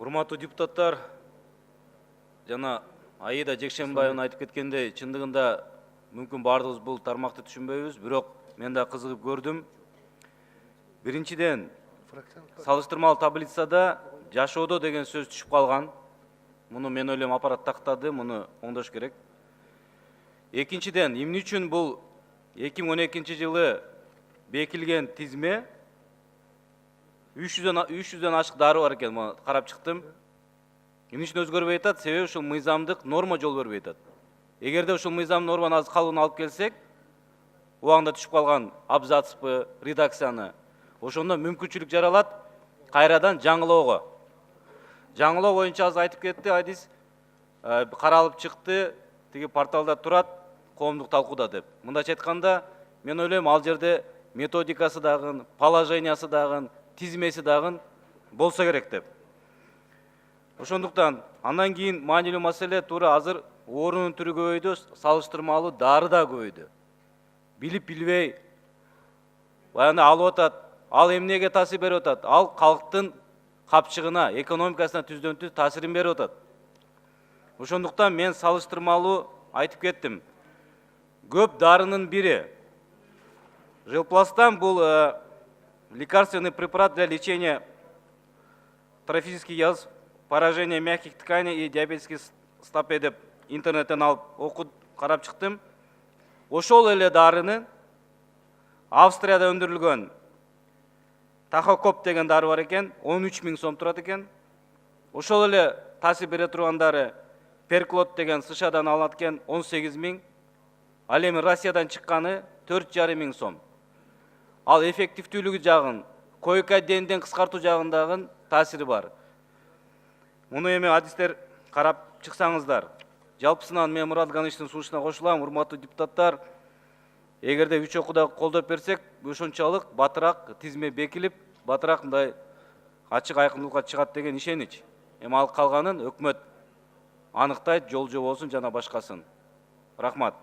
Урматтуу депутаттар, жана Аида Жекшенбаева айтып кеткендей, чындыгында мүмкүн бардыгыбыз бул тармакты түшүнбөйбүз, бирок мен да кызыгып көрдүм. Биринчиден, салыштырмалуу таблицада жашоодо деген сөз түшүп калган. Муну мен ойлойм аппарат тактады, муну оңдош керек. Экинчиден, эмне үчүн бул 2012 жылы бекилген тизме 300дөн ашык дары бар экен, карап чыктым. Эмне үчүн өзгөрбөй атат? Себеби ушул мыйзамдык норма жол бербей атат. Эгерде ушул мыйзам норманы азыр калыбына алып келсек, убагында түшүп калган абзацпы, редакцияны, ошондо мүмкүнчүлүк жаралат кайрадан жаңылоого. Жаңылоо боюнча азыр айтып кетти, Айдис каралып чыкты, тиги порталда турат, коомдук талкууда деп. Мындайча айтканда, мен ойлойм ал жерде методикасы дагы, положениясы дагы, тизмеси дагы болсо керек деп. Ошондуктан андан кийин маанилүү маселе туура азыр оорунун түрү көбөйдү, салыштырмалуу дары да көбөйдү. Билип билбей баягы алып атат, ал эмнеге таасир берип атат? Ал калктын капчыгына, экономикасына түздөн түз таасирин берип атат. Ошондуктан мен салыштырмалуу айтып кеттим. Көп дарынын бири Жилпластан бул лекарственный препарат для лечения трофических язв, поражения мягких тканей и диабетических стопе деп интернеттен алып карап чыктым. Ошол эле дарыны Австрияда өндүрүлгөн Тахокоп деген дары бар экен, 13 000 сом турат экен. Ошол эле таасир бере турган дары Перклот деген США-дан алынат экен, 18 000. Ал эми Россиядан чыкканы 4,5 000 сом. Ал эффективдүүлүгү жагын, койка денден кыскартуу жагындагы таасири бар. Муну эми адистер карап чыксаңыздар. Жалпысынан мен Мурат Ганиевичтин сунушуна кошулам, урматтуу депутаттар. Эгерде 3 окууда колдоп берсек, ошончолук батыраак тизме бекилип, батыраак мындай ачык айкындуулукка чыгат деген ишенич. Эми ал калганын өкмөт аныктайт, жол жобосун жана башкасын. Рахмат.